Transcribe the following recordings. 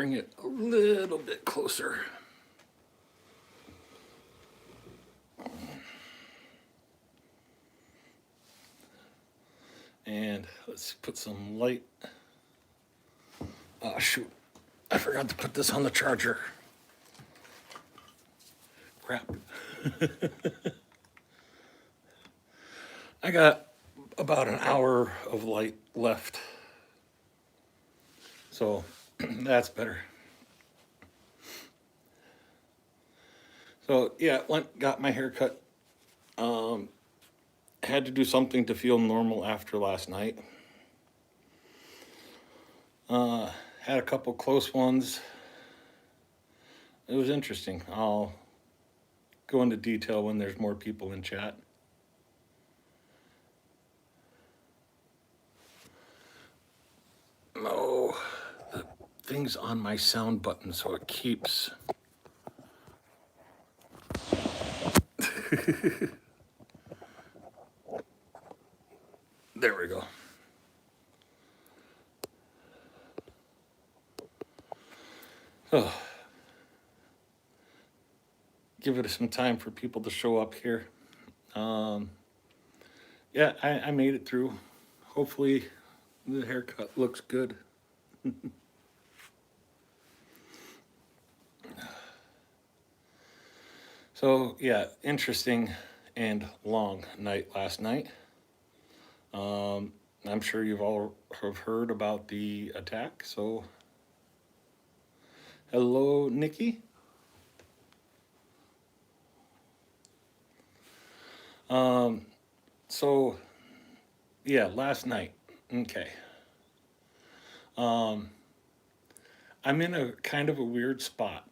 bring it a little bit closer. And let's put some light. Oh, shoot. I forgot to put this on the charger. Crap. I got about an hour of light left. So that's better. So yeah, got my hair cut. Had to do something to feel normal after last night. Had a couple close ones. It was interesting. I'll go into detail when there's more people in chat. Oh, the thing's on my sound button, so it keeps. There we go. Oh. Give it some time for people to show up here. Yeah, I made it through. Hopefully the haircut looks good. So yeah, interesting and long night last night. I'm sure you've all have heard about the attack. So hello, Nikki. So yeah, last night. Okay. I'm in a kind of a weird spot.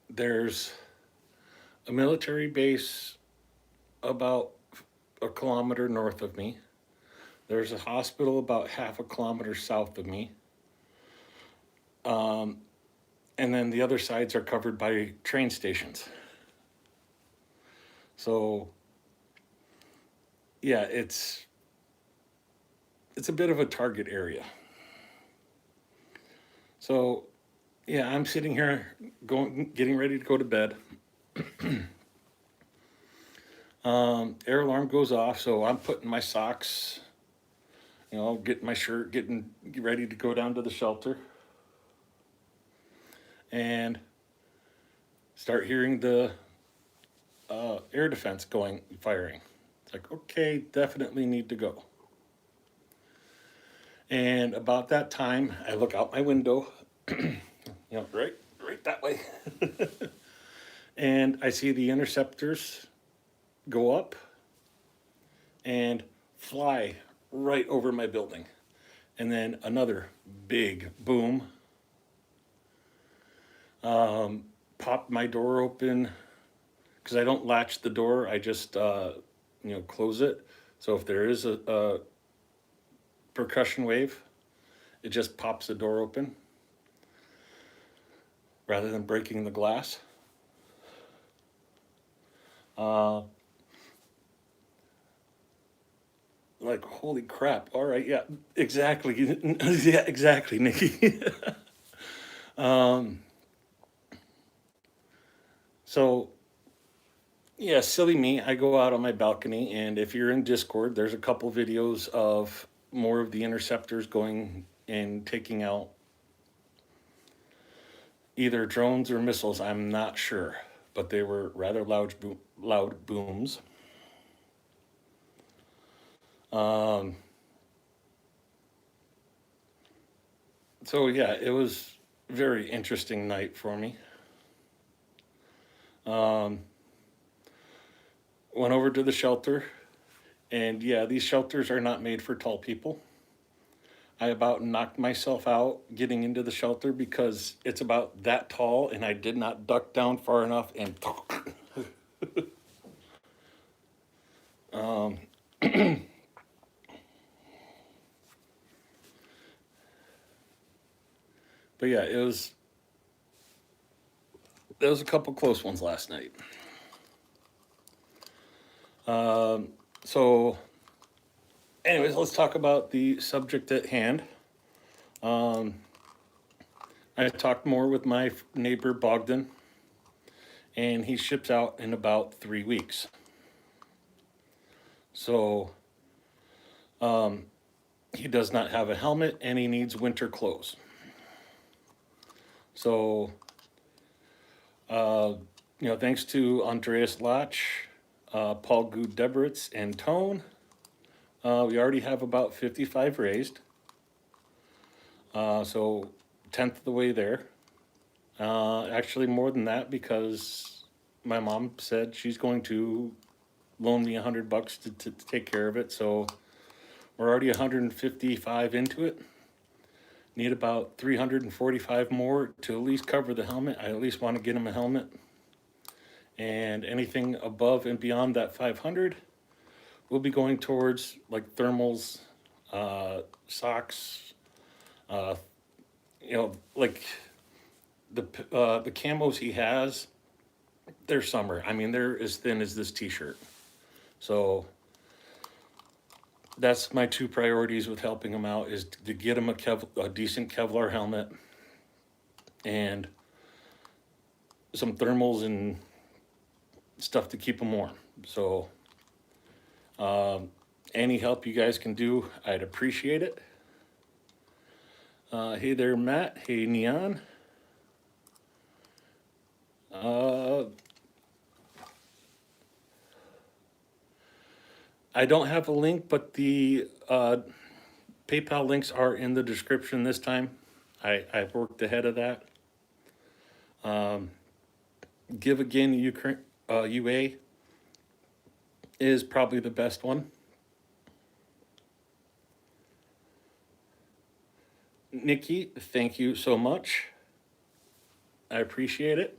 There's a military base about a kilometer north of me. There's a hospital about half a kilometer south of me. And then the other sides are covered by train stations. So yeah, it's a bit of a target area. So yeah, I'm sitting here getting ready to go to bed. Air alarm goes off, so I'm putting my socks, getting my shirt, getting ready to go down to the shelter. And start hearing the air defense firing. It's like, okay, definitely need to go. And about that time, I look out my window, right that way. And I see the interceptors go up and fly right over my building. And then another big boom. Popped my door open because I don't latch the door. I just, close it. So if there is a percussion wave, it just pops the door open rather than breaking the glass. Like, holy crap. All right. Yeah, exactly. Yeah, exactly, Nikki. So, yeah, silly me. I go out on my balcony, and if you're in Discord, there's a couple videos of more of the interceptors going and taking out either drones or missiles. I'm not sure, but they were rather loud booms. So yeah, it was a very interesting night for me. Went over to the shelter, and yeah, these shelters are not made for tall people. I about knocked myself out getting into the shelter because it's about that tall, and I did not duck down far enough, and but yeah, there was a couple close ones last night. So anyways, let's talk about the subject at hand. I talked more with my neighbor Bogdan, and he ships out in about 3 weeks. So he does not have a helmet and he needs winter clothes. So, uh, thanks to Andreas Lach, Paul Gudebritz, and Tone, we already have about 55 raised. So, 10th of the way there. Actually, more than that because my mom said she's going to loan me $100 to take care of it. So, we're already 155 into it. Need about 345 more to at least cover the helmet. I at least want to get him a helmet. And anything above and beyond that 500 will be going towards like thermals, socks, uh, like the camos he has. They're summer. I mean, they're as thin as this T-shirt. So that's my two priorities with helping him out is to get him a decent Kevlar helmet and some thermals and stuff to keep him warm. So any help you guys can do, I'd appreciate it. Hey there, Matt. Hey, Neon. I don't have a link, but the PayPal links are in the description this time. I've worked ahead of that. Give Again Ukraine, UA is probably the best one. Nikki, thank you so much. I appreciate it.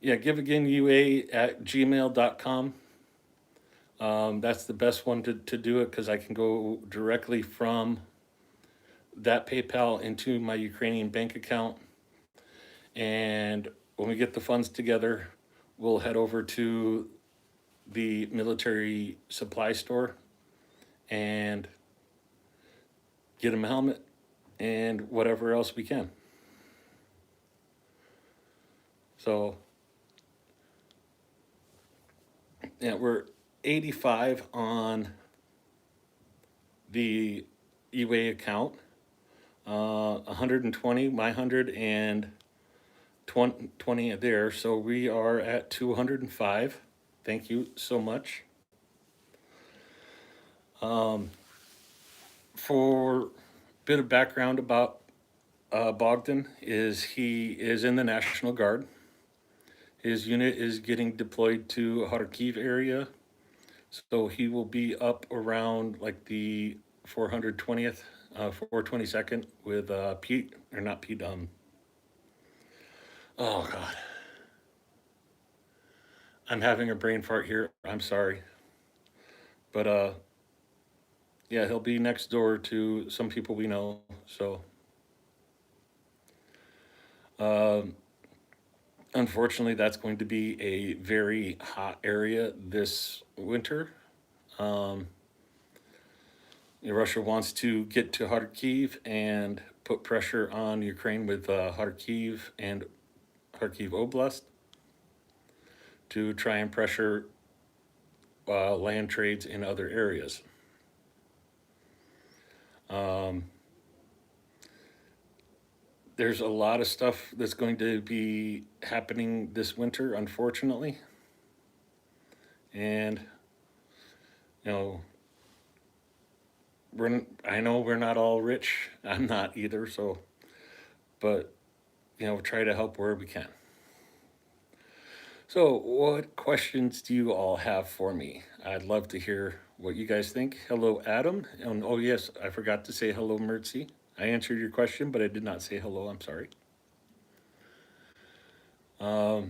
Yeah, giveagainua@gmail.com. That's the best one to do it because I can go directly from that PayPal into my Ukrainian bank account. And when we get the funds together, we'll head over to the military supply store and get him a helmet and whatever else we can. So, yeah, we're 85 on the eWay account, 120, my 100, and 20 there. So we are at 205. Thank you so much. For a bit of background about Bogdan is he is in the National Guard. His unit is getting deployed to Kharkiv area. So he will be up around like the 420th, 422nd with Pete, or not Pete, oh God. I'm having a brain fart here. I'm sorry. But yeah, he'll be next door to some people we know. So unfortunately, that's going to be a very hot area this winter. Russia wants to get to Kharkiv and put pressure on Ukraine with Kharkiv and Kharkiv Oblast to try and pressure land trades in other areas. There's a lot of stuff that's going to be happening this winter, unfortunately. And, you know, I know we're not all rich. I'm not either. So, but, try to help where we can. So, what questions do you all have for me? I'd love to hear what you guys think. Hello, Adam. And oh, yes, I forgot to say hello, Mertzi. I answered your question, but I did not say hello. I'm sorry. I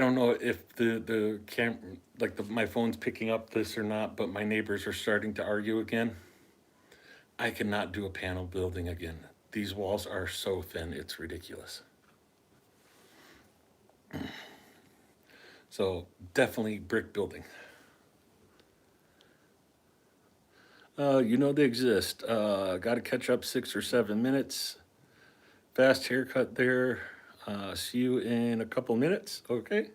don't know if the my phone's picking up this or not, but my neighbors are starting to argue again. I cannot do a panel building again. These walls are so thin, it's ridiculous. So definitely brick building. You know they exist. Got to catch up 6 or 7 minutes. Fast haircut there. See you in a couple minutes. Okay.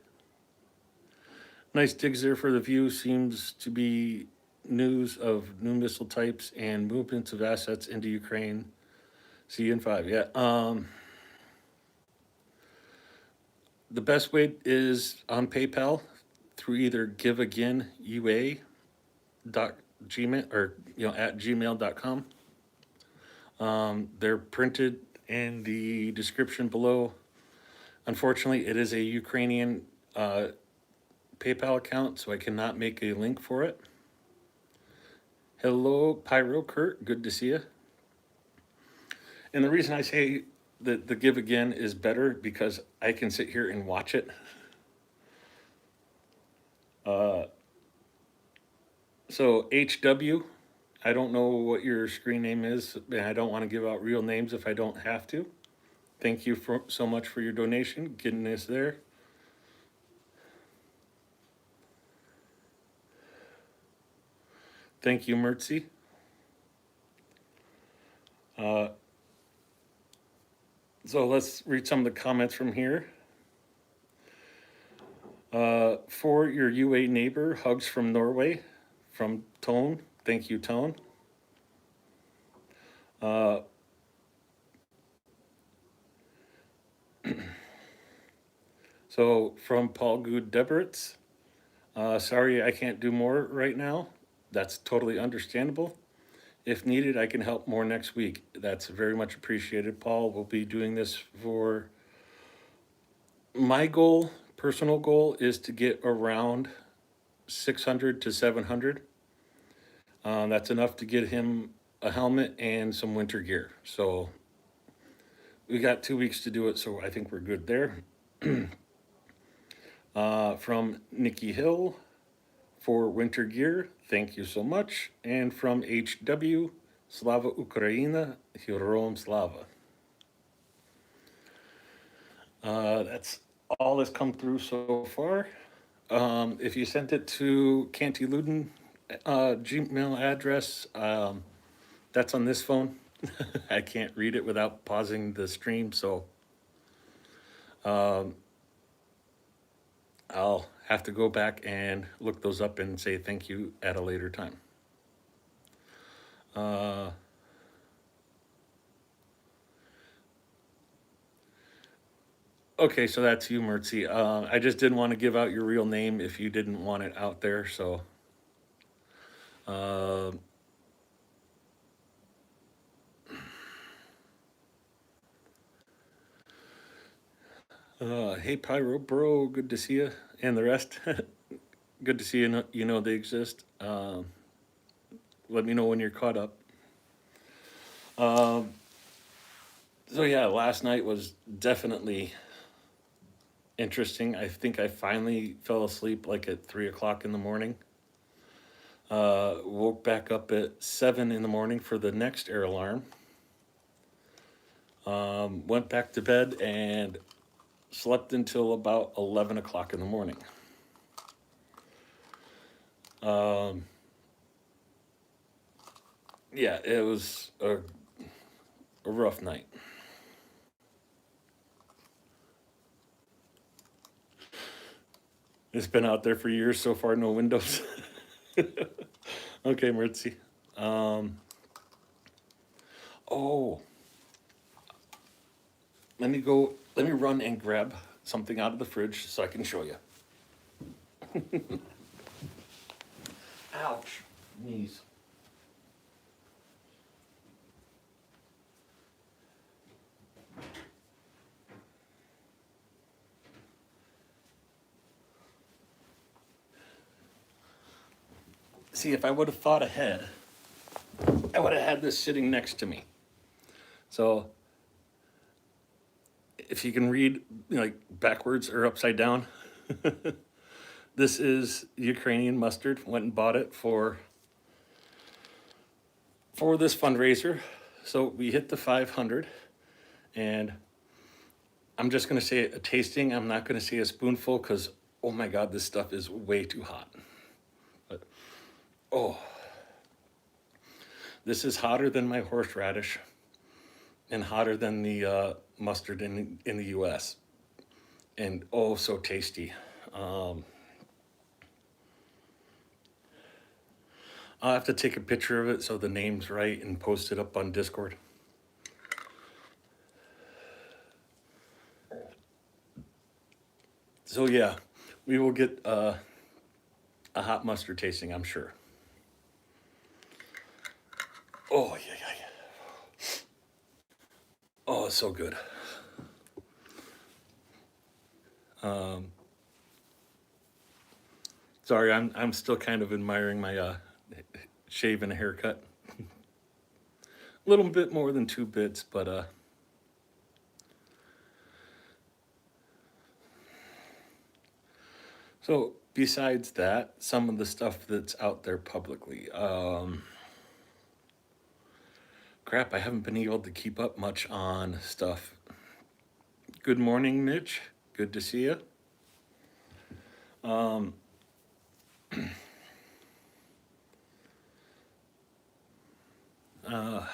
Nice digs there for the view. Seems to be news of new missile types and movements of assets into Ukraine. See you in 5. Yeah. The best way is on PayPal through either giveagainua.gmail or at gmail.com. They're printed in the description below. Unfortunately, it is a Ukrainian PayPal account, so I cannot make a link for it. Hello, Pyro Kurt. Good to see you. And the reason I say that the give again is better because I can sit here and watch it. So HW, I don't know what your screen name is, and I don't want to give out real names if I don't have to. Thank you so much for your donation, getting this there. Thank you, Mertzi. So let's read some of the comments from here. For your UA neighbor, hugs from Norway, from Tone. Thank you, Tone. So from Paul Good Deberitz, sorry I can't do more right now. That's totally understandable. If needed, I can help more next week. That's very much appreciated, Paul. We'll be doing this for my goal, personal goal, is to get around 600 to 700. That's enough to get him a helmet and some winter gear. So we got 2 weeks to do it, so I think we're good there. From Nikki Hill for winter gear, thank you so much. And from HW, Slava Ukraina, Heroam Slava. That's all that's come through so far. If you sent it to Canty Luden Gmail address, that's on this phone. I can't read it without pausing the stream, so I'll have to go back and look those up and say thank you at a later time. Okay, so that's you, Mertzi. I just didn't want to give out your real name if you didn't want it out there, so. Hey, Pyro Bro, good to see you, and the rest. Good to see you. You know they exist. Let me know when you're caught up. So yeah, last night was definitely interesting. I think I finally fell asleep like at 3 o'clock in the morning. Woke back up at 7 in the morning for the next air alarm. Went back to bed and slept until about 11 o'clock in the morning. Yeah, it was a rough night. It's been out there for years. So far, no windows. Okay, Mertzi. Oh, let me run and grab something out of the fridge so I can show you. Ouch, knees. See, if I would have thought ahead, I would have had this sitting next to me. So if you can read like backwards or upside down, this is Ukrainian mustard. Went and bought it for this fundraiser. So we hit the 500, and I'm just gonna say a tasting. I'm not gonna say a spoonful because oh my God, this stuff is way too hot. But oh, This is hotter than my horseradish and hotter than the mustard in the U.S. and oh, so tasty. Um, I'll have to take a picture of it so the name's right and post it up on Discord. So yeah, we will get a hot mustard tasting, I'm sure. Oh yeah, yeah, yeah. Oh, it's so good. Um, Sorry, I'm still kind of admiring my shave and haircut. A little bit more than 2 bits, but so besides that, some of the stuff that's out there publicly. Crap, I haven't been able to keep up much on stuff. Good morning, Mitch. Good to see you. Um, uh,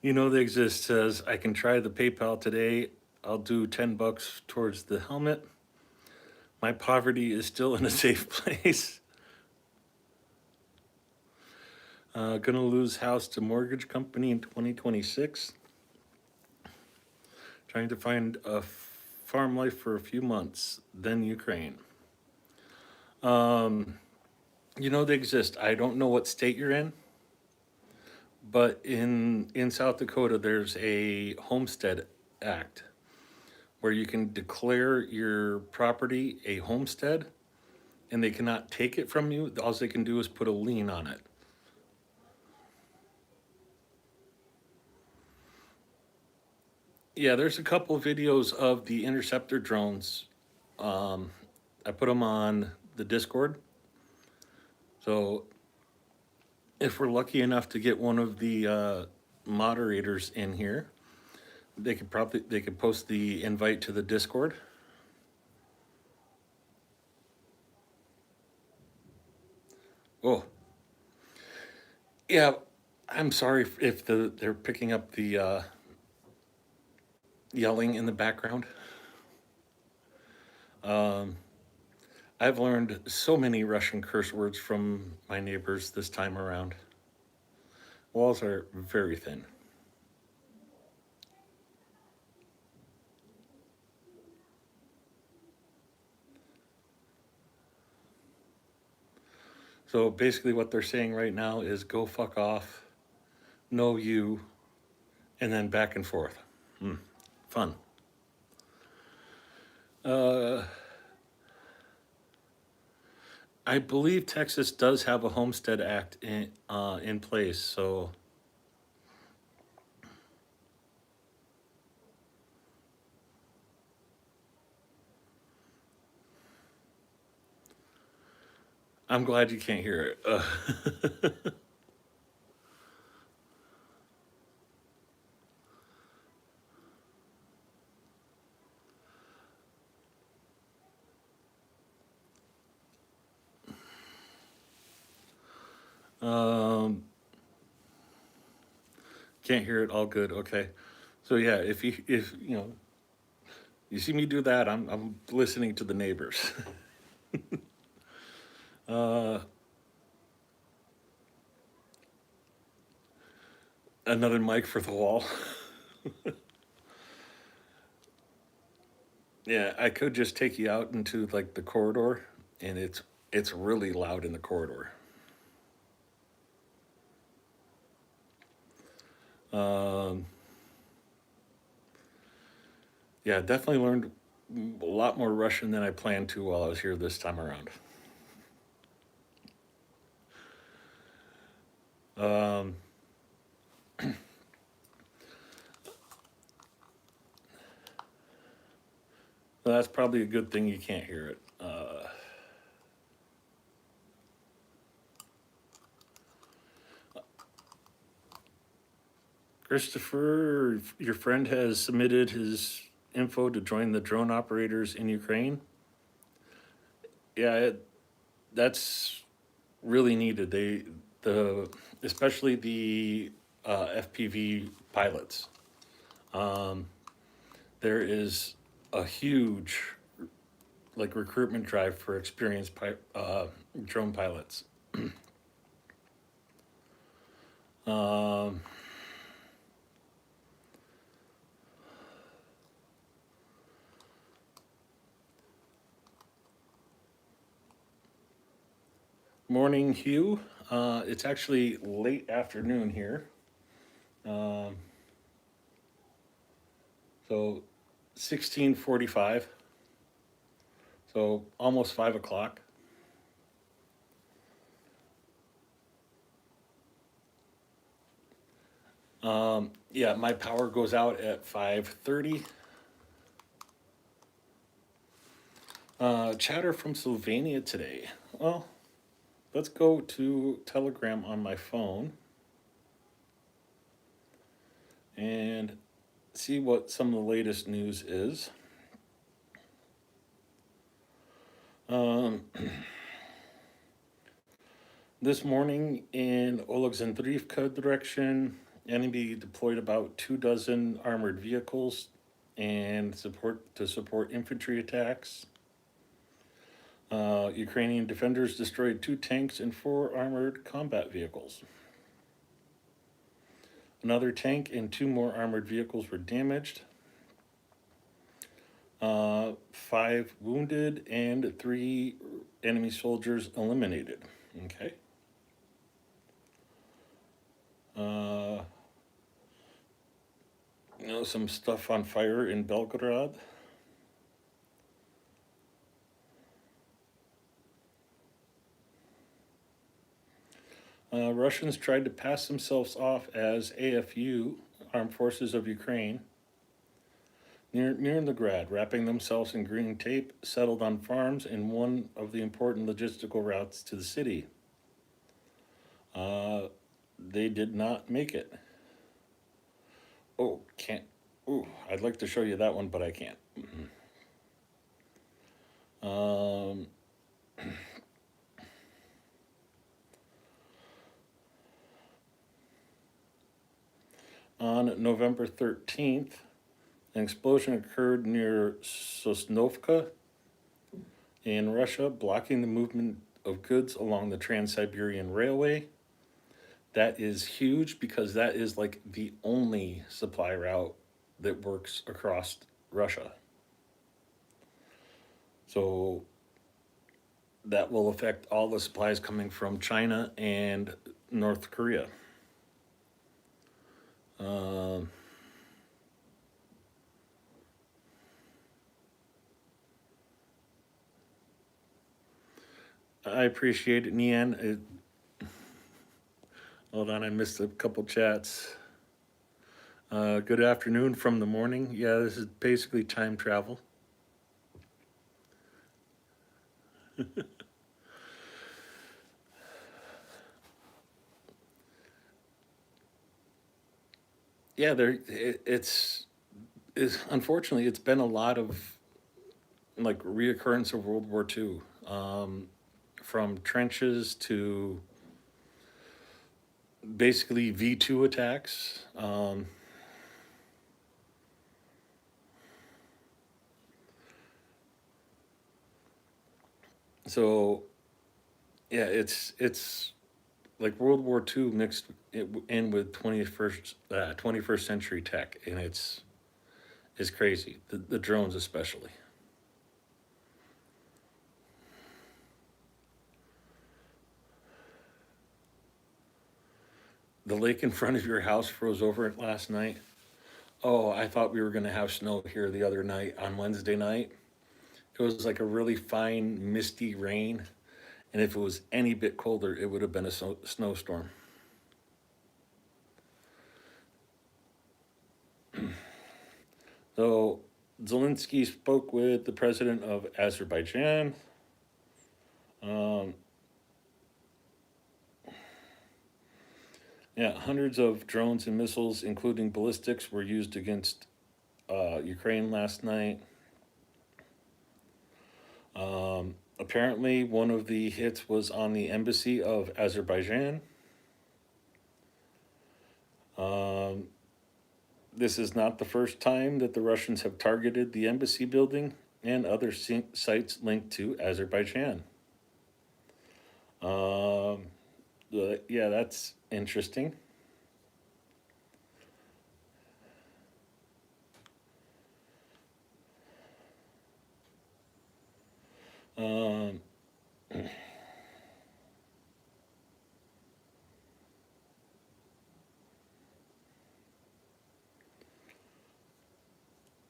you know they exist. Says I can try the PayPal today. I'll do $10 towards the helmet. My poverty is still in a safe place. Gonna lose house to mortgage company in 2026. Trying to find a farm life for a few months, then Ukraine. Um, you know they exist. I don't know what state you're in, but in South Dakota there's a homestead act where you can declare your property a homestead and they cannot take it from you. All they can do is put a lien on it. Yeah, there's a couple videos of the interceptor drones. Um, I put them on the Discord. So if we're lucky enough to get one of the moderators in here, they could post the invite to the Discord. Oh, yeah. I'm sorry if they're picking up the yelling in the background. Um, I've learned so many Russian curse words from my neighbors this time around. Walls are very thin. So basically, what they're saying right now is go fuck off, no you, and then back and forth. Fun. Uh, I believe Texas does have a Homestead Act in place, so I'm glad you can't hear it. um, can't hear it. All good. Okay. So yeah, if you see me do that, I'm listening to the neighbors. uh, Another mic for the wall. Yeah, I could just take you out into like the corridor, and it's really loud in the corridor. Um, yeah, definitely learned a lot more Russian than I planned to while I was here this time around. Um, that's probably a good thing you can't hear it. Christopher, your friend has submitted his info to join the drone operators in Ukraine. Yeah, that's really needed. The especially the FPV pilots. Um, there is a huge like recruitment drive for experienced drone pilots. Um, Morning, Hugh. It's actually late afternoon here. Um, so 16:45. So almost 5 o'clock. Yeah, my power goes out at 5:30. Chatter from Sylvania today. Well, let's go to Telegram on my phone and see what some of the latest news is. Um, this morning in Oleksandrivka direction, enemy deployed about 2 dozen armored vehicles and support infantry attacks. Ukrainian defenders destroyed 2 tanks and 4 armored combat vehicles. Another tank and 2 more armored vehicles were damaged. 5 wounded and 3 enemy soldiers eliminated. Okay. Uh, some stuff on fire in Belgorod. Russians tried to pass themselves off as AFU, Armed Forces of Ukraine, near Leningrad, wrapping themselves in green tape, settled on farms in one of the important logistical routes to the city. They did not make it. Oh, can't. Ooh, I'd like to show you that one, but I can't. Um, on November 13th, an explosion occurred near Sosnovka in Russia, blocking the movement of goods along the Trans-Siberian Railway. That is huge because that is like the only supply route that works across Russia. So that will affect all the supplies coming from China and North Korea. Um, I appreciate it, Nian. Hold on, I missed a couple chats. Good afternoon from the morning. Yeah, this is basically time travel. Yeah, it's unfortunately it's been a lot of like reoccurrence of World War II, from trenches to basically V2 attacks. So yeah, it's like World War II mixed in with 21st century tech, and it's crazy. The drones especially. The lake in front of your house froze over last night. Oh, I thought we were going to have snow here the other night on Wednesday night. It was like a really fine, misty rain. And if it was any bit colder, it would have been a snowstorm. So Zelensky spoke with the president of Azerbaijan. Um, yeah, hundreds of drones and missiles, including ballistics, were used against Ukraine last night. Apparently, one of the hits was on the embassy of Azerbaijan. Um, this is not the first time that the Russians have targeted the embassy building and other sites linked to Azerbaijan. Um, yeah, that's interesting. Um,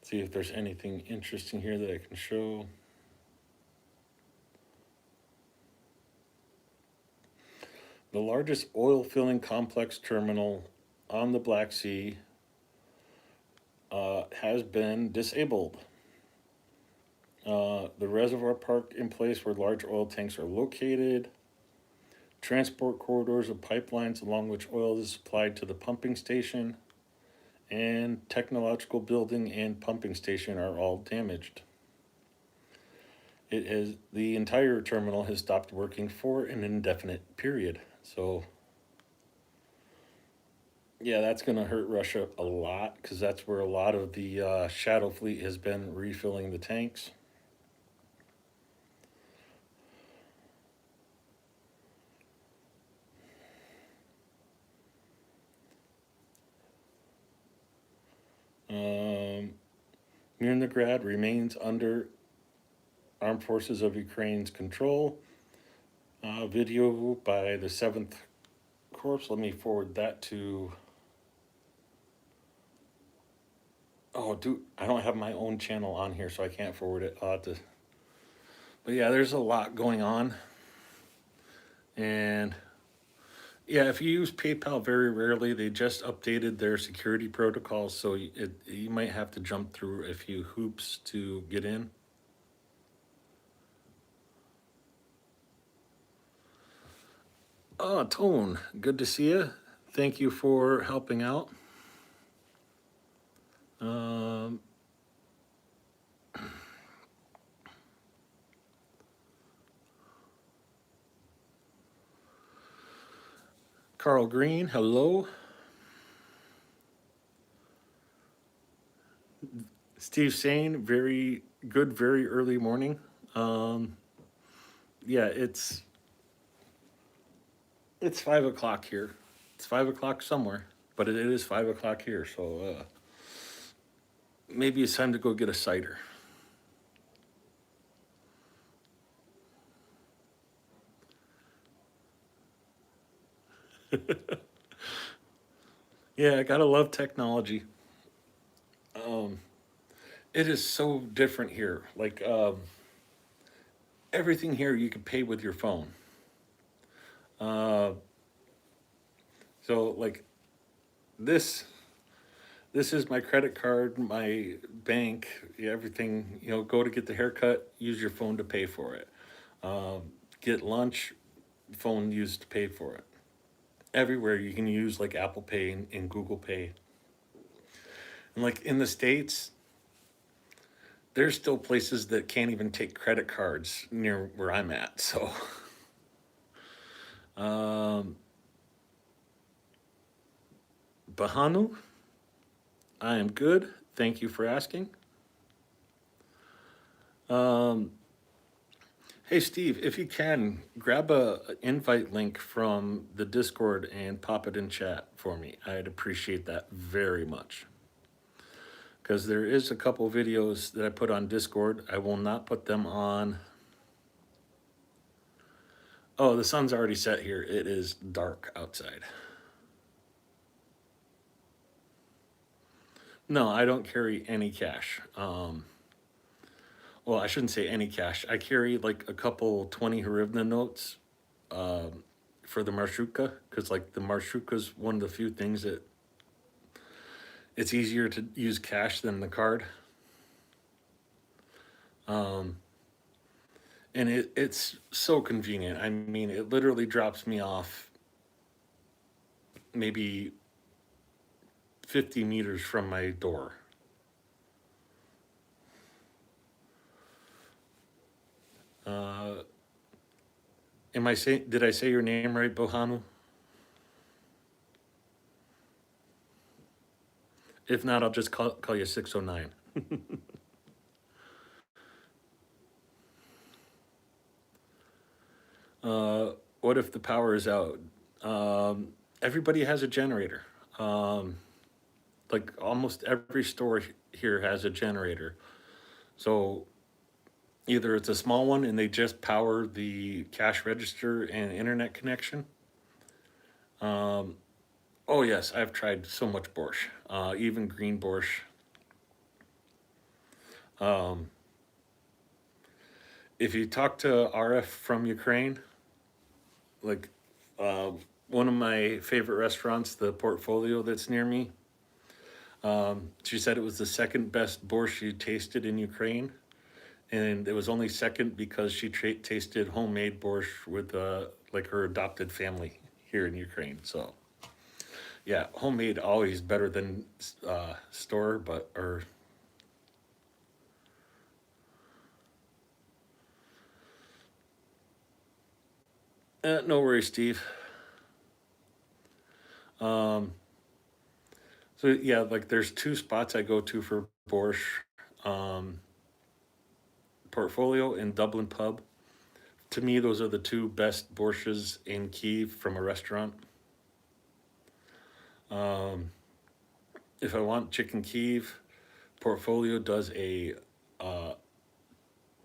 see if there's anything interesting here that I can show. The largest oil filling complex terminal on the Black Sea has been disabled. The reservoir park in place where large oil tanks are located, transport corridors of pipelines along which oil is supplied to the pumping station, and technological building and pumping station are all damaged. The entire terminal has stopped working for an indefinite period. So yeah, that's going to hurt Russia a lot because that's where a lot of the shadow fleet has been refilling the tanks. Um, Mirnograd remains under Armed Forces of Ukraine's control. Video by the 7th Corps. Let me forward that to. Oh, dude, I don't have my own channel on here, so I can't forward it. I'll have to. But yeah, there's a lot going on. And yeah, if you use PayPal very rarely, they just updated their security protocols, so you might have to jump through a few hoops to get in. Oh, Tone, good to see you. Thank you for helping out. Um, Carl Green, hello. Steve Sane, very good, very early morning. Um, yeah, it's 5 o'clock here. It's 5 o'clock somewhere, but it is 5 o'clock here. So maybe it's time to go get a cider. Yeah, I gotta love technology. Um, it is so different here. Like everything here, you can pay with your phone. Uh, so like this, this is my credit card, my bank, everything. Go to get the haircut, use your phone to pay for it. Um, get lunch, phone used to pay for it. Everywhere you can use like Apple Pay and Google Pay. And like in the States, there's still places that can't even take credit cards near where I'm at. So, um, Bahanu, I am good. Thank you for asking. Um, hey, Steve, if you can, grab a invite link from the Discord and pop it in chat for me. I'd appreciate that very much. Because there is a couple videos that I put on Discord. I will not put them on. Oh, the sun's already set here. It is dark outside. No, I don't carry any cash. Well, I shouldn't say any cash. I carry like a couple 20 hryvnia notes um, for the marshuka because like the marshuka is one of the few things that it's easier to use cash than the card. Um, and it's so convenient. I mean, it literally drops me off maybe 50 meters from my door. Did I say your name right, Bohanu? If not, I'll just call you 609. Uh, what if the power is out? Everybody has a generator. Um, like almost every store here has a generator. So either it's a small one and they just power the cash register and internet connection. Um, oh yes, I've tried so much borscht, even green borscht. Um, if you talk to RF from Ukraine, like uh, one of my favorite restaurants, the Portfolio that's near me, she said it was the second best borscht she tasted in Ukraine, and it was only second because she tasted homemade borscht with like her adopted family here in Ukraine. So yeah, homemade always better than store, but or no worries, Steve. Um, so yeah, like there's two spots I go to for borscht, um, Portfolio and Dublin Pub. To me, those are the two best borsches in Kiev from a restaurant. Um, if I want chicken Kiev, Portfolio does a uh,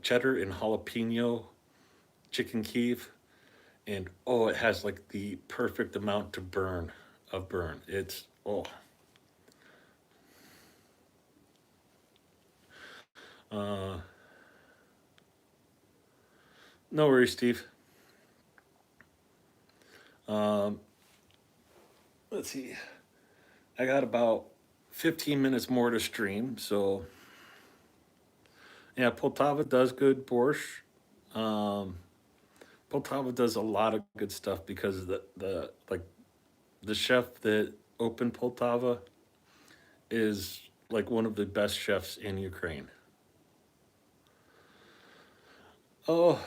cheddar and jalapeno chicken Kiev, and oh, it has like the perfect amount to burn of burn. It's oh, uh, no worries, Steve. Um, let's see. I got about 15 minutes more to stream, so yeah, Poltava does good borscht. Um, Poltava does a lot of good stuff because the like the chef that opened Poltava is like one of the best chefs in Ukraine. Oh,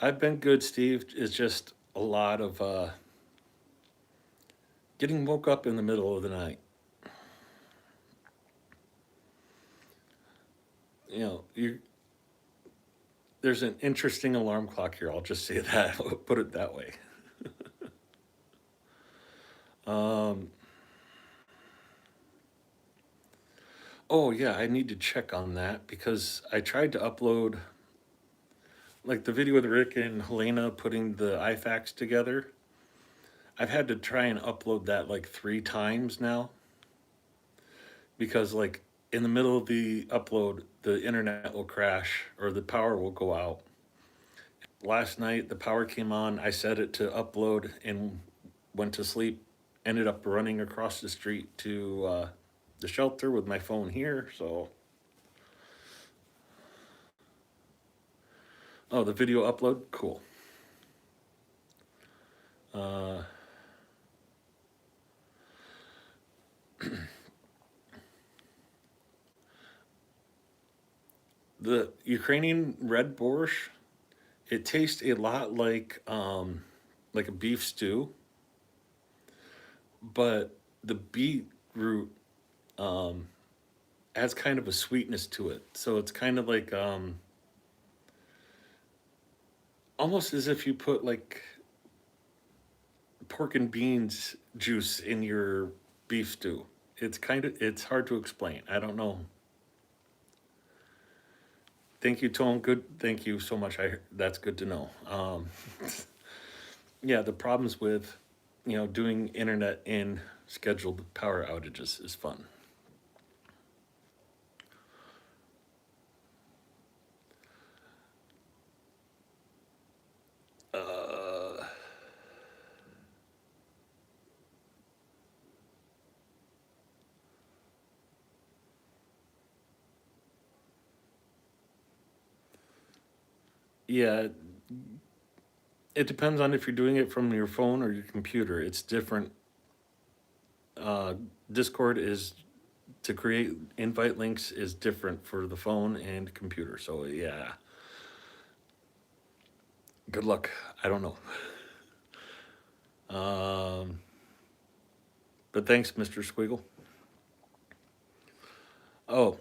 I've been good, Steve. It's just a lot of getting woke up in the middle of the night. You know, there's an interesting alarm clock here. I'll just say that. Put it that way. Um, oh yeah, I need to check on that because I tried to upload like the video with Rick and Helena putting the IFACs together. I've had to try and upload that like 3 times now because like in the middle of the upload, the internet will crash or the power will go out. Last night the power came on. I set it to upload and went to sleep. Ended up running across the street to the shelter with my phone here. So, oh, the video upload, cool. Uh, the Ukrainian red borscht, it tastes a lot like a beef stew, but the beetroot um, adds kind of a sweetness to it. So it's kind of like almost as if you put like pork and beans juice in your beef stew. It's hard to explain. I don't know. Thank you, Tone. Good. Thank you so much. That's good to know. Yeah, the problems with doing internet in scheduled power outages is fun. Uh, yeah, it depends on if you're doing it from your phone or your computer. It's different. Discord is to create invite links is different for the phone and computer. So yeah, Good luck. I don't know. Um, but thanks, Mr. Squiggle. Oh,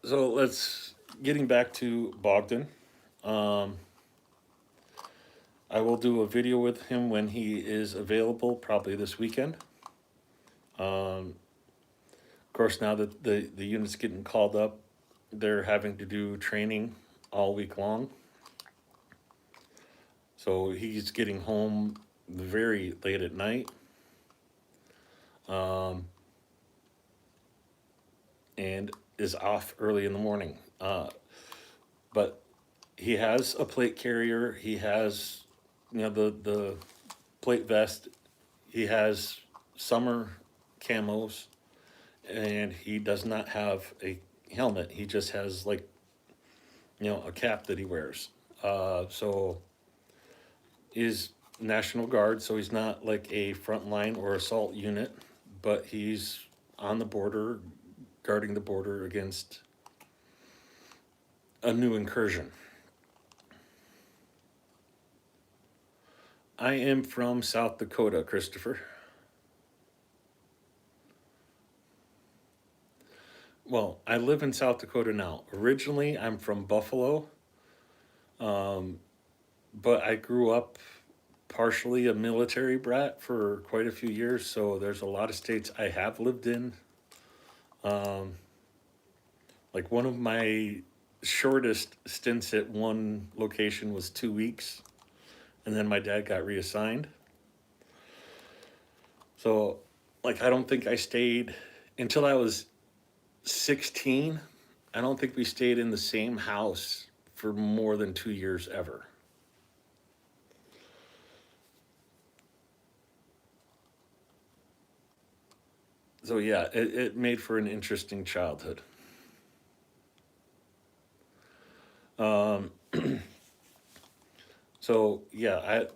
so let's getting back to Bogdan. Um, I will do a video with him when he is available, probably this weekend. Of course, now that the unit's getting called up, they're having to do training all week long. So he's getting home very late at night. And is off early in the morning. But he has a plate carrier. He has, the plate vest. He has summer camos, and he does not have a helmet. He just has like, a cap that he wears. So is National Guard, so he's not like a frontline or assault unit, but he's on the border, guarding the border against a new incursion. I am from South Dakota, Christopher. Well, I live in South Dakota now. Originally, I'm from Buffalo, but I grew up partially a military brat for quite a few years, so there's a lot of states I have lived in. Like one of my shortest stints at one location was 2 weeks, and then my dad got reassigned. So, like, I don't think I stayed until I was 16. I don't think we stayed in the same house for more than 2 years ever. So, yeah, it made for an interesting childhood. So, yeah,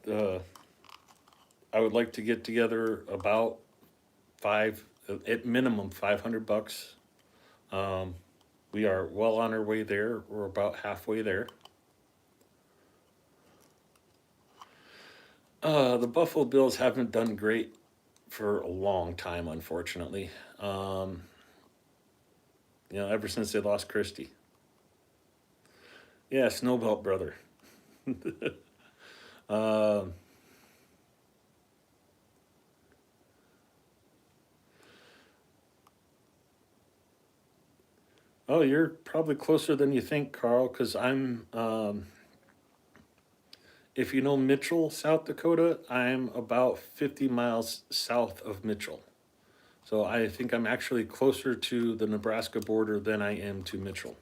I would like to get together about at minimum $500. We are well on our way there. We're about halfway there. The Buffalo Bills haven't done great for a long time, unfortunately. Ever since they lost Christie. Yeah, Snowbelt brother. uh, oh, you're probably closer than you think, Carl, because if you know Mitchell, South Dakota, I'm about 50 miles south of Mitchell. So I think I'm actually closer to the Nebraska border than I am to Mitchell.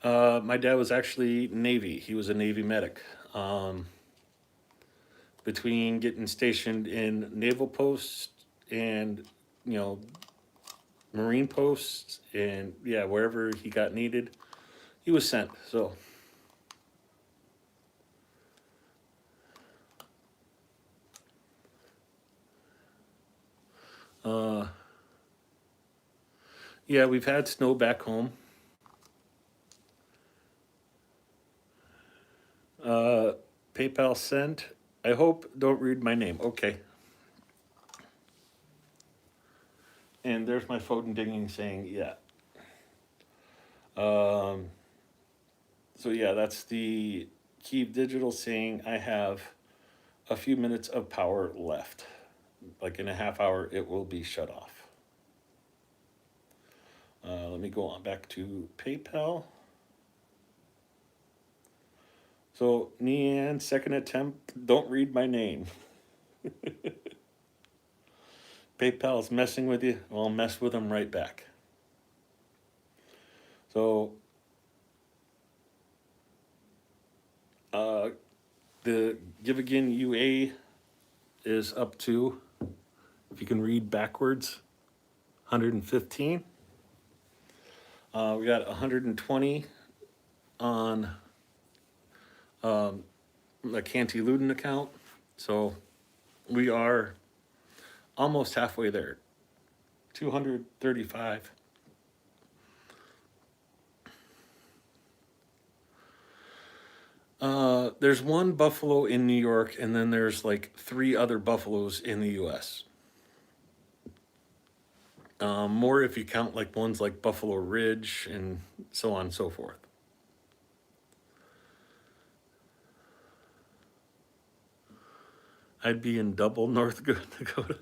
My dad was actually Navy. He was a Navy medic. Between getting stationed in naval posts and, you know, Marine posts and, yeah, wherever he got needed, he was sent. So, uh, yeah, we've had snow back home. Uh, PayPal sent. I hope don't read my name. Okay. And there's my phone dinging saying, yeah. Um, so yeah, that's the Key Digital saying I have a few minutes of power left. Like in a half hour, it will be shut off. Let me go on back to PayPal. So, Nian, second attempt, don't read my name. PayPal's messing with you, well, I'll mess with them right back. So, the Give Again UA is up to, if you can read backwards, 115. We got 120 on the Canty Luden account. So we are almost halfway there. 235. There's one buffalo in New York, and then there's like three other buffaloes in the U.S. More if you count like ones like Buffalo Ridge and so on and so forth. I'd be in double North Dakota.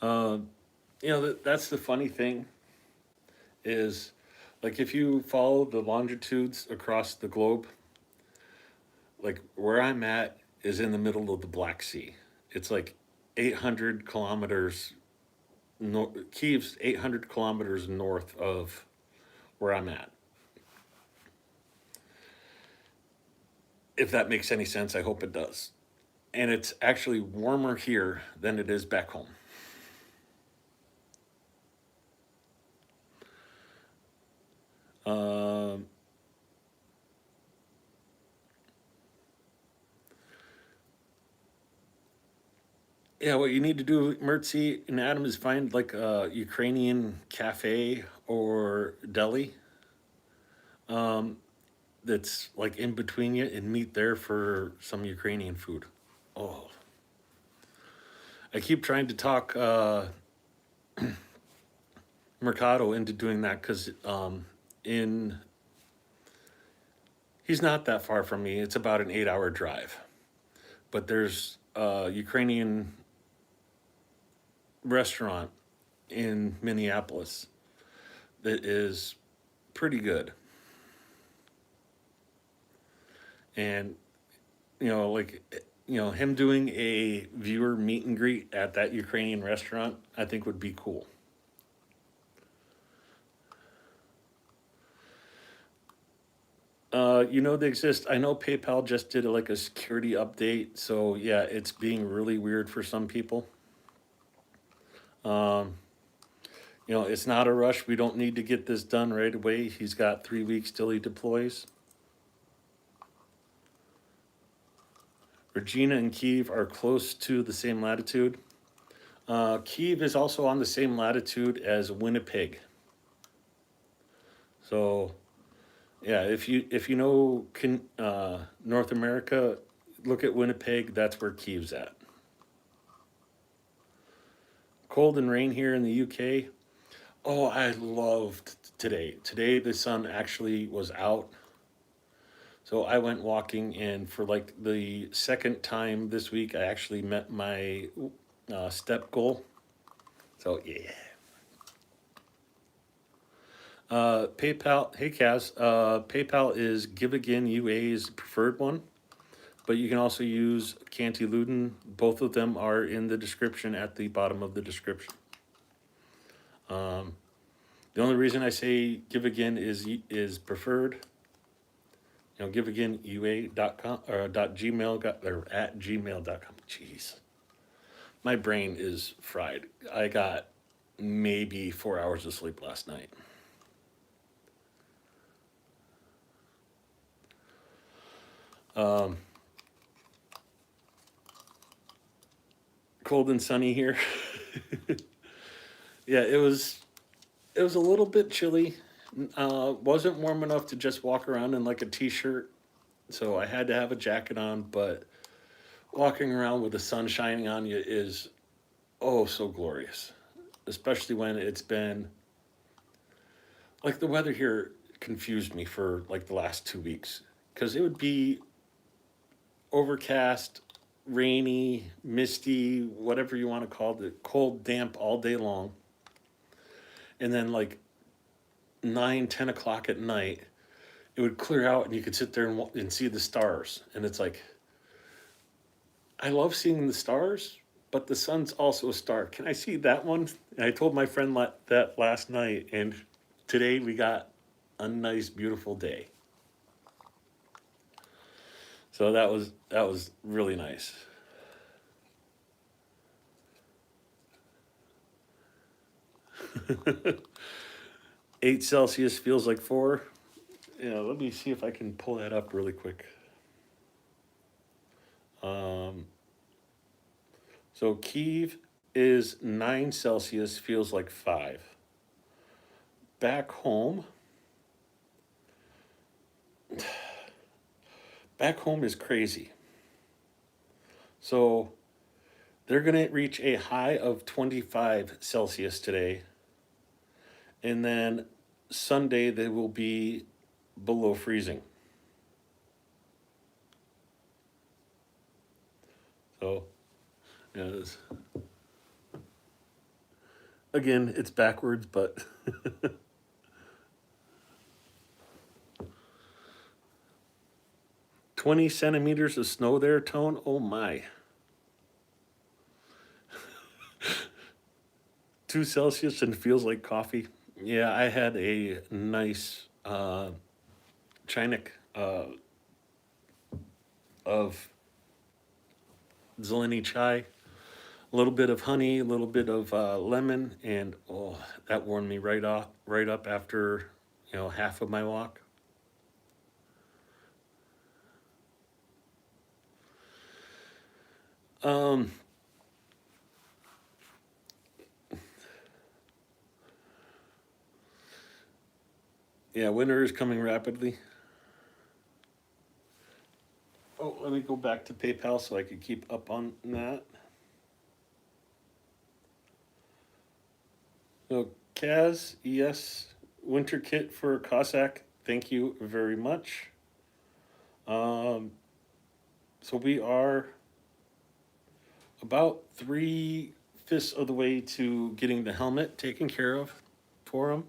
uh, that's the funny thing is, like, if you follow the longitudes across the globe, like where I'm at is in the middle of the Black Sea. It's like 800 kilometers. Kiev's 800 kilometers north of where I'm at. If that makes any sense, I hope it does. And it's actually warmer here than it is back home. Um, yeah, what you need to do, Mertzi and Adam, is find like a Ukrainian cafe or deli that's like in between you and meet there for some Ukrainian food. Oh, I keep trying to talk Mercado into doing that because in he's not that far from me. It's about an 8-hour drive, but there's a Ukrainian restaurant in Minneapolis that is pretty good. And like him doing a viewer meet and greet at that Ukrainian restaurant, I think would be cool. They exist. I know PayPal just did like a security update, so yeah, it's being really weird for some people. Um, it's not a rush. We don't need to get this done right away. He's got 3 weeks till he deploys. Regina and Kiev are close to the same latitude. Kiev is also on the same latitude as Winnipeg. So, yeah, if you know North America, look at Winnipeg. That's where Kiev's at. Cold and rain here in the UK. Oh, I loved today. Today the sun actually was out. So I went walking, and for like the second time this week, I actually met my step goal. So yeah. PayPal. Hey Kaz. PayPal is Give Again UA's preferred one, but you can also use Canty Luden. Both of them are in the description at the bottom of the description. The only reason I say Give Again is preferred. giveagainua.com or .gmail or at gmail.com. Jeez, my brain is fried. I got maybe 4 hours of sleep last night. Um, Cold and sunny here. Yeah, it was a little bit chilly. Wasn't warm enough to just walk around in like a t-shirt, so I had to have a jacket on. But walking around with the sun shining on you is oh so glorious, especially when it's been like the weather here confused me for like the last 2 weeks because it would be overcast, rainy, misty, whatever you want to call it, cold, damp all day long. And then like 9, 10 o'clock at night, it would clear out and you could sit there and see the stars. And it's like, I love seeing the stars, but the sun's also a star. Can I see that one? And I told my friend that last night, and today we got a nice, beautiful day. So that was really nice. 8 Celsius feels like 4. Let me see if I can pull that up really quick. Um, so Kiev is 9 Celsius, feels like 5. back home is crazy. So they're going to reach a high of 25 Celsius today. And then Sunday, they will be below freezing. So, yeah, again, it's backwards, but 20 centimeters of snow there, Tone. Oh my. 2 Celsius and feels like coffee. Yeah, I had a nice chinik of Zeleny chai, a little bit of honey, a little bit of lemon, and oh, that warmed me right up after half of my walk. Um, yeah, winter is coming rapidly. Oh, let me go back to PayPal so I can keep up on that. So, Kaz, yes, winter kit for Cossack. Thank you very much. Um, so we are about 3/5 of the way to getting the helmet taken care of for him.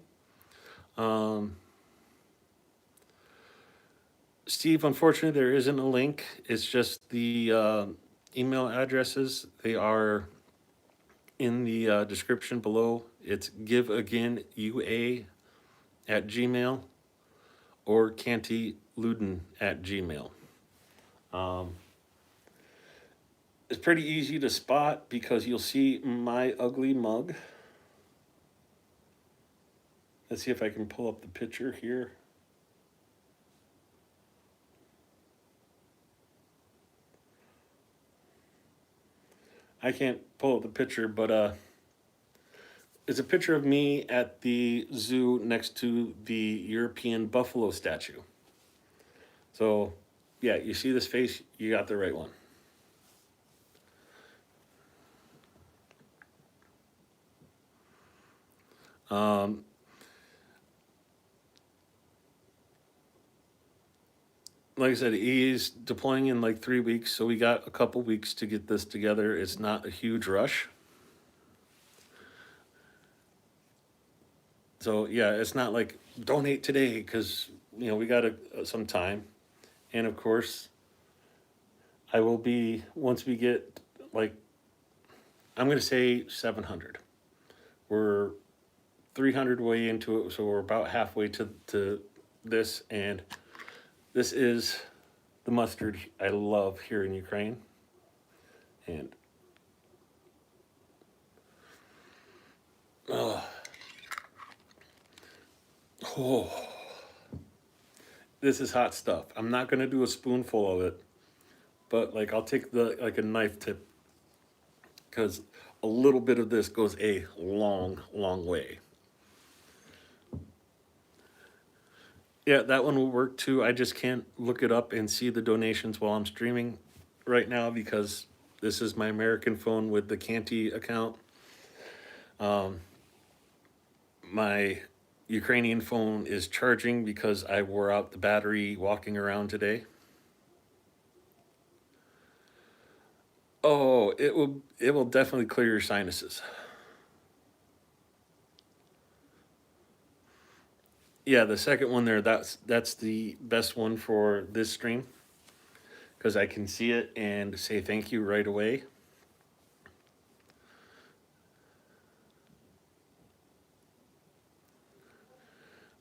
Um, Steve, unfortunately, there isn't a link. It's just the email addresses. They are in the description below. It's giveagainua at Gmail or cantyluden at Gmail. Um, it's pretty easy to spot because you'll see my ugly mug. Let's see if I can pull up the picture here. I can't pull up the picture, but it's a picture of me at the zoo next to the European buffalo statue. So, yeah, you see this face, you got the right one. Um, like I said, he's deploying in like 3 weeks, so we got a couple weeks to get this together. It's not a huge rush. So yeah, it's not like donate today because we got some time, and of course, I will be once we get like I'm gonna say 700. We're 300 way into it, so we're about halfway to this, and this is the mustard I love here in Ukraine, and oh, oh, this is hot stuff. I'm not gonna do a spoonful of it, but like I'll take a knife tip because a little bit of this goes a long way. Yeah, that one will work too. I just can't look it up and see the donations while I'm streaming right now because this is my American phone with the Canty account. My Ukrainian phone is charging because I wore out the battery walking around today. Oh, it will definitely clear your sinuses. Yeah, the second one there, that's the best one for this stream because I can see it and say thank you right away.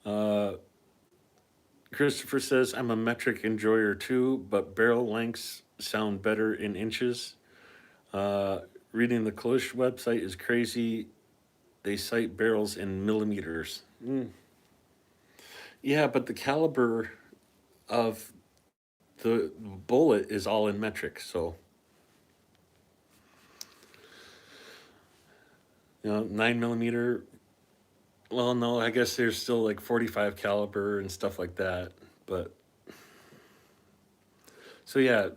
Uh, Christopher says, I'm a metric enjoyer too, but barrel lengths sound better in inches. Uh, Reading the Klush website is crazy. They cite barrels in millimeters. Yeah, but the caliber of the bullet is all in metric. So, 9 millimeter Well, no, I guess there's still like 45 caliber and stuff like that. But so yeah,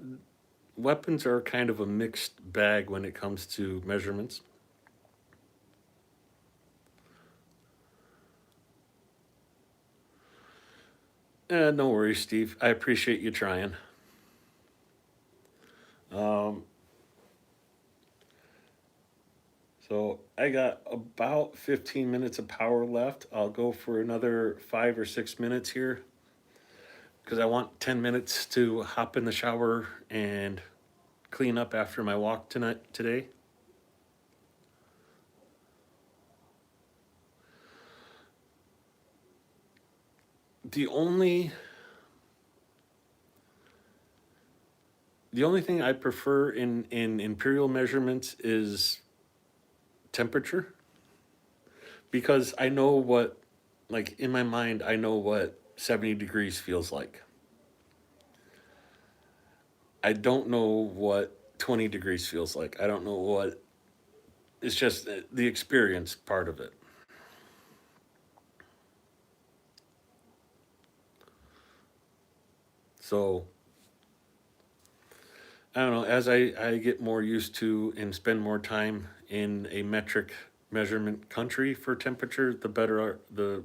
weapons are kind of a mixed bag when it comes to measurements. No worries, Steve. I appreciate you trying. Um, so I got about 15 minutes of power left. I'll go for another 5 or 6 minutes here because I want 10 minutes to hop in the shower and clean up after my walk today. The only the only thing I prefer in imperial measurements is temperature because I know what, like in my mind, I know what 70 degrees feels like. I don't know what 20 degrees feels like. I don't know what, it's just the experience part of it. So I don't know, as I get more used to and spend more time in a metric measurement country for temperature, the better the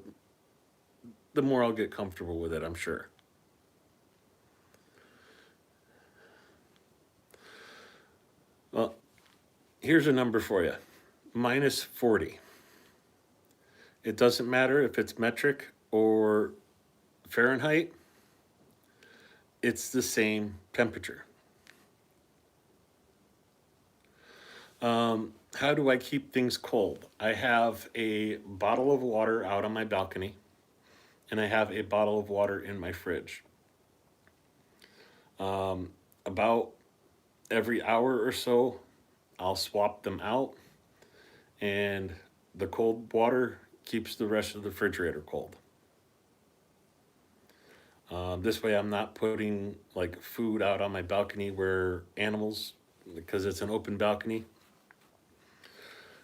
more I'll get comfortable with it, I'm sure. Well, here's a number for you. Minus 40. It doesn't matter if it's metric or Fahrenheit, it's the same temperature. How do I keep things cold? I have a bottle of water out on my balcony, and I have a bottle of water in my fridge. About every hour or so, I'll swap them out, and the cold water keeps the rest of the refrigerator cold. This way, I'm not putting like food out on my balcony where animals, because it's an open balcony,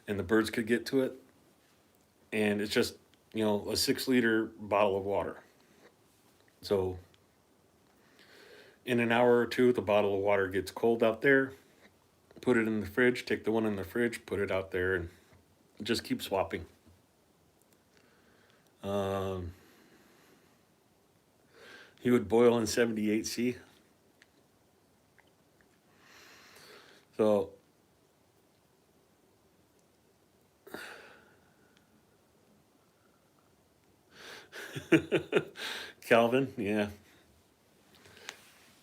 and the birds could get to it. And it's just, a 6 liter bottle of water. So in an hour or two, the bottle of water gets cold out there. Put it in the fridge, take the one in the fridge, put it out there, and just keep swapping. Um, he would boil in 78C. So, Calvin, yeah.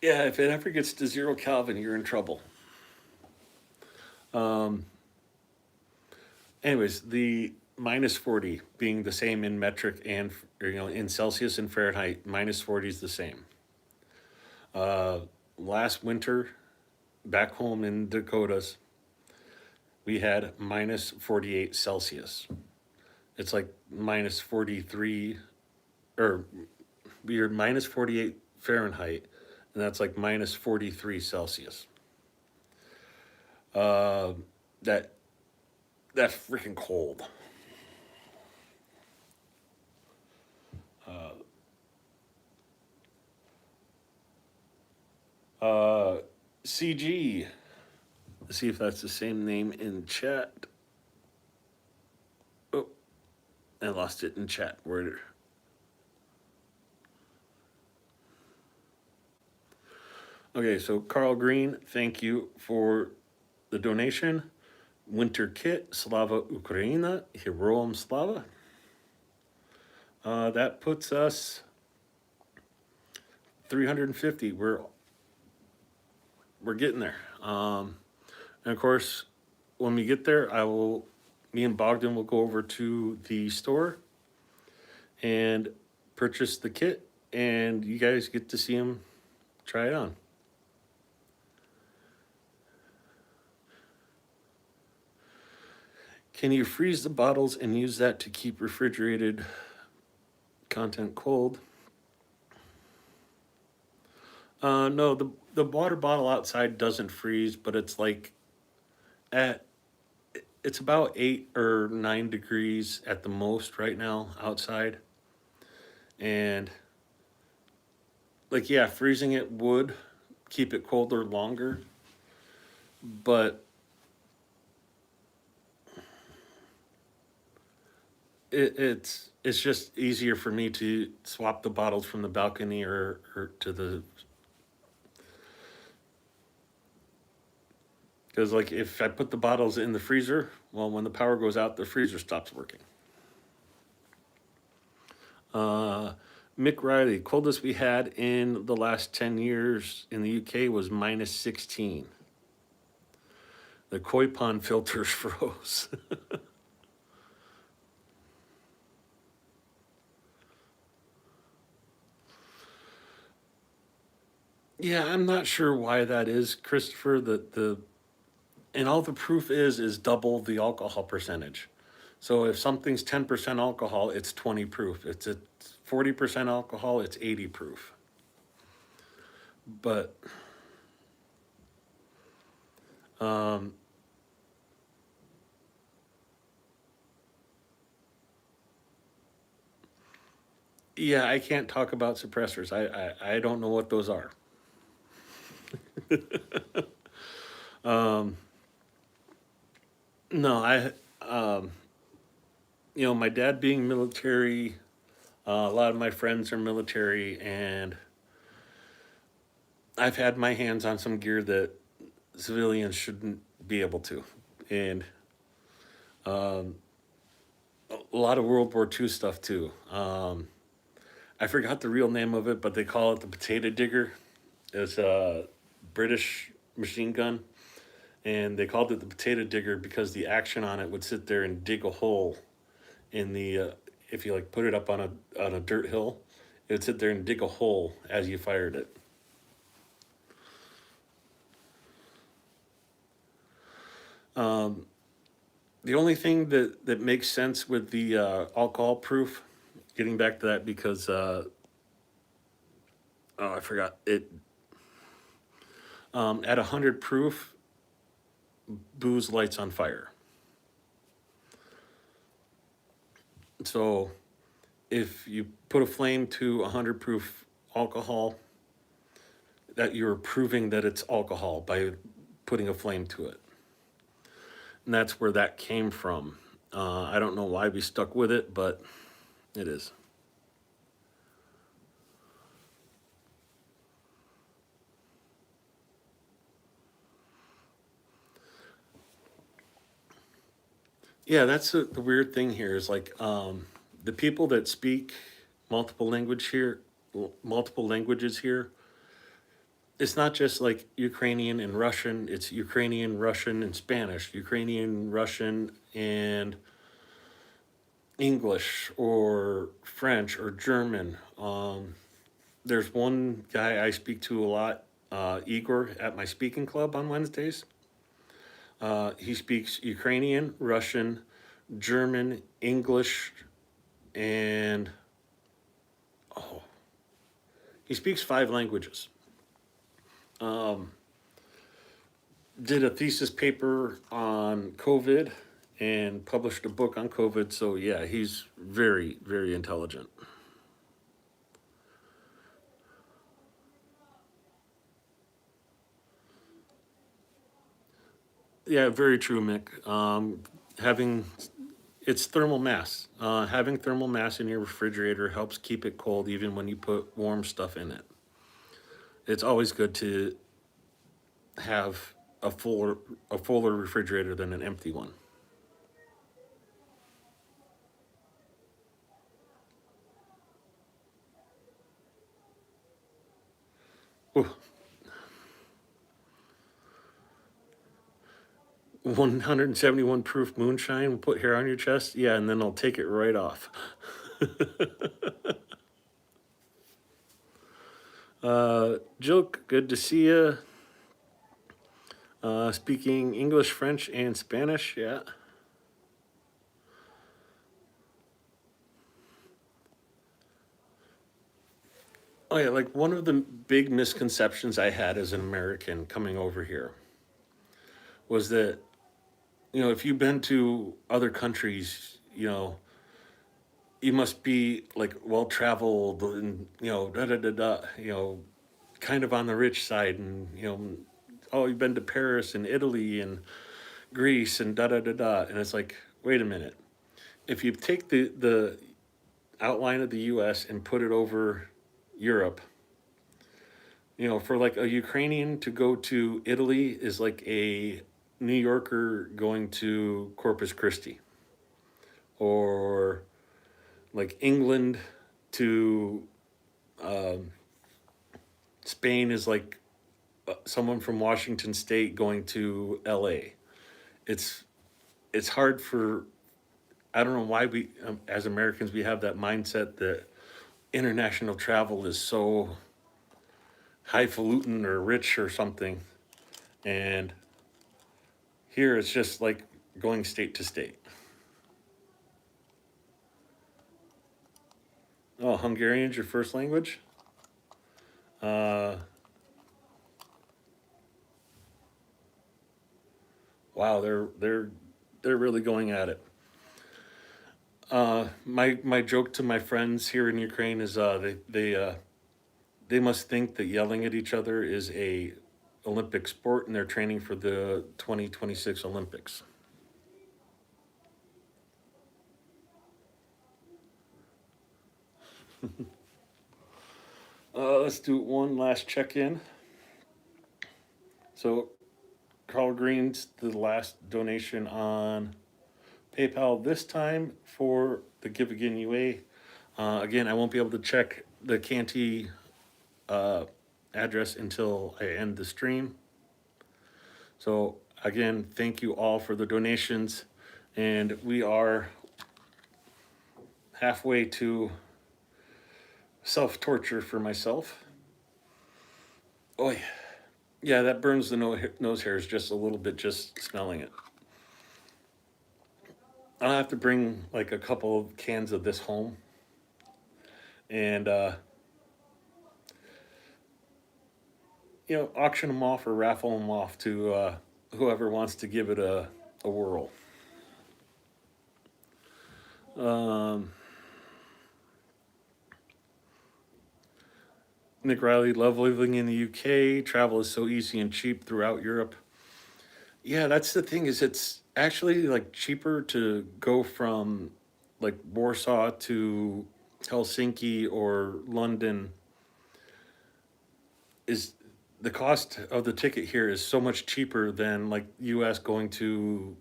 Yeah, if it ever gets to 0 Kelvin, you're in trouble. Um, anyways, the minus 40 being the same in metric and, in Celsius and Fahrenheit, minus 40 is the same. Uh, Last winter, back home in Dakotas, we had minus 48 Celsius. It's like minus 43, or we are minus 48 Fahrenheit, and that's like minus 43 Celsius. Uh, that that's freaking cold. Uh, uh, CG. Let's see if that's the same name in chat. Oh, I lost it in chat. Where? Okay, so Carl Green, thank you for the donation. Winter kit, Slava Ukraina, Heroam Slava. That puts us 350. We're getting there. And of course, when we get there, me and Bogdan will go over to the store and purchase the kit, and you guys get to see him try it on. Can you freeze the bottles and use that to keep refrigerated content cold? No, the water bottle outside doesn't freeze, but it's like at it's about 8 or 9 degrees at the most right now outside. And like, yeah, freezing it would keep it colder longer, but it's just easier for me to swap the bottles from the balcony or to the, because like if I put the bottles in the freezer, well, when the power goes out, the freezer stops working. Uh, Mick Riley, coldest we had in the last 10 years in the UK was minus 16. The koi pond filters froze. Yeah, I'm not sure why that is, Christopher. The and all the proof is double the alcohol percentage. So if something's 10% alcohol, it's 20 proof. It's a 40% alcohol, it's 80 proof. But um, yeah, I can't talk about suppressors. I don't know what those are. Um, no, um, my dad being military, a lot of my friends are military, and I've had my hands on some gear that civilians shouldn't be able to. And um, a lot of World War II stuff too. I forgot the real name of it, but they call it the potato digger. It's a British machine gun, and they called it the potato digger because the action on it would sit there and dig a hole in the. If you like put it up on a dirt hill, it would sit there and dig a hole as you fired it. Um, the only thing that makes sense with the alcohol proof, getting back to that because oh, I forgot it. At 100 proof, booze lights on fire. So if you put a flame to 100 proof alcohol, that you're proving that it's alcohol by putting a flame to it. And that's where that came from. I don't know why we stuck with it, but it is. Yeah, that's the weird thing here is like the people that speak multiple language here, multiple languages here. It's not just like Ukrainian and Russian. It's Ukrainian, Russian, and Spanish. Ukrainian, Russian, and English or French or German. There's one guy I speak to a lot, Igor, at my speaking club on Wednesdays. He speaks Ukrainian, Russian, German, English, and oh, he speaks 5 languages. Um, did a thesis paper on COVID and published a book on COVID. So yeah, he's very, very intelligent. Yeah, very true, Mick. Having it's thermal mass. Having thermal mass in your refrigerator helps keep it cold even when you put warm stuff in it. It's always good to have a fuller a fuller refrigerator than an empty one. Ooh, 171 proof moonshine will put hair on your chest. Yeah, and then I'll take it right off. Joke, good to see you. Speaking English, French, and Spanish. Yeah. Oh yeah, like one of the big misconceptions I had as an American coming over here was that if you've been to other countries, you must be like well traveled and da da da da, kind of on the rich side, and oh, you've been to Paris and Italy and Greece and da da da da, and it's like, wait a minute, if you take the outline of the U.S. and put it over Europe, for like a Ukrainian to go to Italy is like a New Yorker going to Corpus Christi, or like England to um, Spain is like someone from Washington State going to L.A. It's it's hard for, I don't know why we as Americans we have that mindset that international travel is so highfalutin or rich or something, and here it's just like going state to state. Oh, Hungarian's your first language? Uh, wow, they're really going at it. My joke to my friends here in Ukraine is they must think that yelling at each other is a Olympic sport, and they're training for the 2026 Olympics. Let's do one last check in. So Carl Green's the last donation on PayPal this time for the Give Again UA. Again, I won't be able to check the Canty uh, address until I end the stream. So again, thank you all for the donations, and we are halfway to self torture for myself. Oh yeah, that burns the nose hairs just a little bit just smelling it. I'll have to bring like a couple of cans of this home and auction them off or raffle them off to whoever wants to give it a whirl. Um, Nick Riley, love living in the UK. Travel is so easy and cheap throughout Europe. Yeah, that's the thing, is it's actually like cheaper to go from like Warsaw to Helsinki or London. Is the cost of the ticket here is so much cheaper than like US going to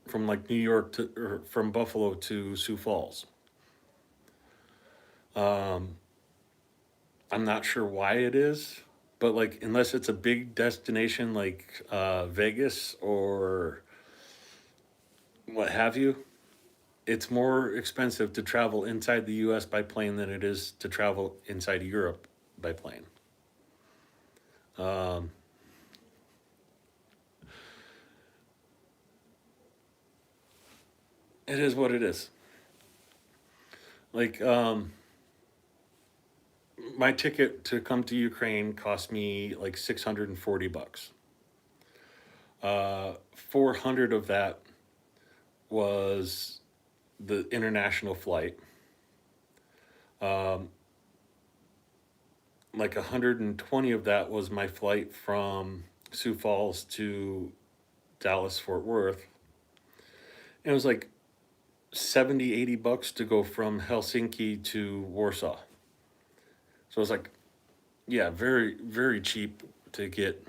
from like New York to, or from Buffalo to Sioux Falls. Um, I'm not sure why it is, but like unless it's a big destination like Vegas or what have you, it's more expensive to travel inside the U.S. by plane than it is to travel inside Europe by plane. Um, it is what it is. Like my ticket to come to Ukraine cost me like $640. 400 of that was the international flight. Um, like 120 of that was my flight from Sioux Falls to Dallas Fort Worth. And it was like 70, $80 to go from Helsinki to Warsaw. So it was like, yeah, very, very cheap to get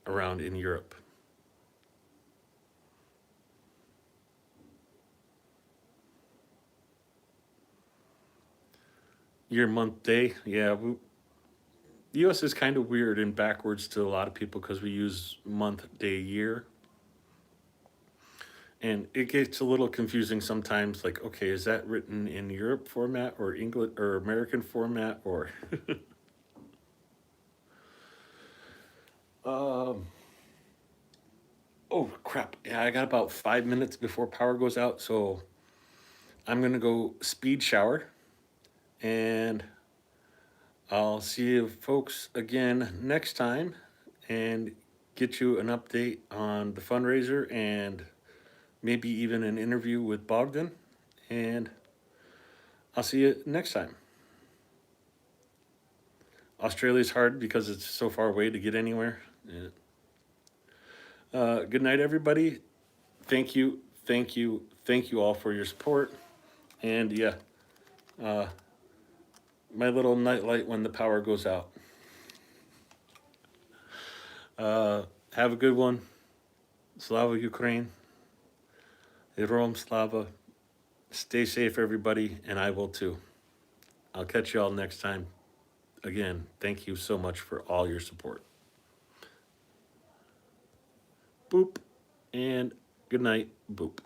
around in Europe. Year, month, day. Yeah, the US is kind of weird and backwards to a lot of people because we use month, day, year. And it gets a little confusing sometimes. Like, okay, is that written in Europe format or English or American format or? um, oh crap! Yeah, I got about 5 minutes before power goes out, so I'm gonna go speed shower, and I'll see you folks again next time. And get you an update on the fundraiser and maybe even an interview with Bogdan. And I'll see you next time. Australia's hard because it's so far away to get anywhere. Yeah. Good night, everybody. Thank you, thank you, thank you all for your support. And yeah, uh, my little nightlight when the power goes out. Have a good one. Slava Ukraine. Heroam Slava. Stay safe, everybody, and I will too. I'll catch you all next time. Again, thank you so much for all your support. Boop, and good night. Boop.